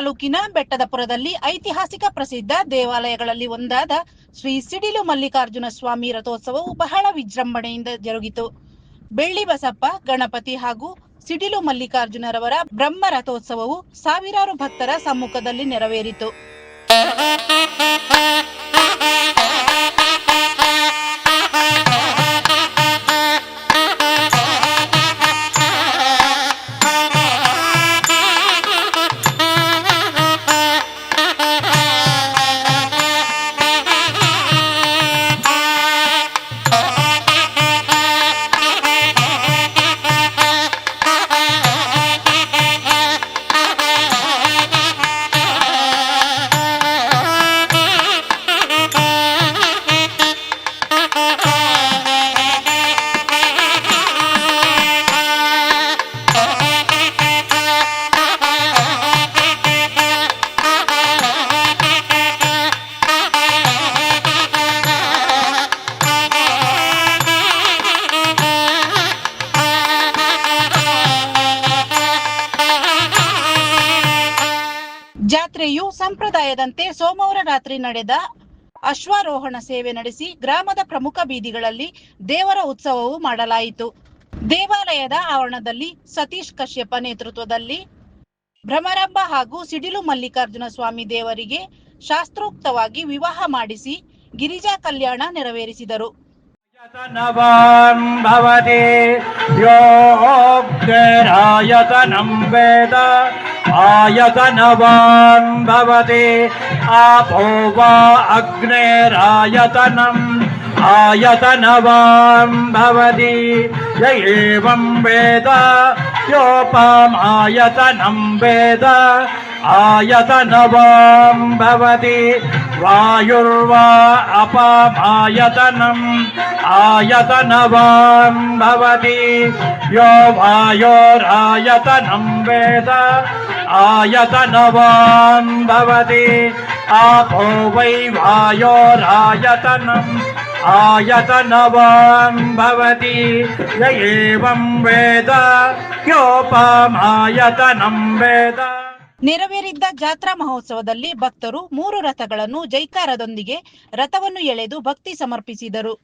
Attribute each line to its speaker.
Speaker 1: ತಾಲೂಕಿನ ಬೆಟ್ಟದಪುರದಲ್ಲಿ ಐತಿಹಾಸಿಕ ಪ್ರಸಿದ್ಧ ದೇವಾಲಯಗಳಲ್ಲಿ ಒಂದಾದ ಶ್ರೀ ಸಿಡಿಲು ಮಲ್ಲಿಕಾರ್ಜುನ ಸ್ವಾಮಿ ರಥೋತ್ಸವವು ಬಹಳ ವಿಜೃಂಭಣೆಯಿಂದ ಜರುಗಿತು. ಬೆಳ್ಳಿ ಬಸಪ್ಪ, ಗಣಪತಿ ಹಾಗೂ ಸಿಡಿಲು ಮಲ್ಲಿಕಾರ್ಜುನರವರ ಬ್ರಹ್ಮ ರಥೋತ್ಸವವು ಸಾವಿರಾರು ಭಕ್ತರ ಸಮ್ಮುಖದಲ್ಲಿ ನೆರವೇರಿತು. ಜಾತ್ರೆಯು ಸಂಪ್ರದಾಯದಂತೆ ಸೋಮವಾರ ರಾತ್ರಿ ನಡೆದ ಅಶ್ವಾರೋಹಣ ಸೇವೆ ನಡೆಸಿ ಗ್ರಾಮದ ಪ್ರಮುಖ ಬೀದಿಗಳಲ್ಲಿ ದೇವರ ಉತ್ಸವವು ಮಾಡಲಾಯಿತು. ದೇವಾಲಯದ ಆವರಣದಲ್ಲಿ ಸತೀಶ್ ಕಶ್ಯಪ ನೇತೃತ್ವದಲ್ಲಿ ಭ್ರಮರಂಭ ಹಾಗೂ ಸಿಡಿಲು ಮಲ್ಲಿಕಾರ್ಜುನ ಸ್ವಾಮಿ ದೇವರಿಗೆ ಶಾಸ್ತ್ರೋಕ್ತವಾಗಿ ವಿವಾಹ ಮಾಡಿಸಿ ಗಿರಿಜಾ ಕಲ್ಯಾಣ ನೆರವೇರಿಸಿದರು.
Speaker 2: आयतनवान् भवति आपो वा अग्नेरायतनम् आयतनवान् भवति य एवं वेद योपमायतनं वेद आयतनवान् भवति वायुर्वा अपमायतनम् आयतनवान् भवति यो वायोरायतनं वेद आयतनवान् भवति आपो वै वायोरायतनम् आयतनवान् भवति य एवं वेद योपमायतनं वेद.
Speaker 1: ನೆರವೇರಿದ್ದ ಜಾತ್ರಾ ಮಹೋತ್ಸವದಲ್ಲಿ ಭಕ್ತರು 3 ರಥಗಳನ್ನು ಜೈಕಾರದೊಂದಿಗೆ ರಥವನ್ನು ಎಳೆದು ಭಕ್ತಿ ಸಮರ್ಪಿಸಿದರು.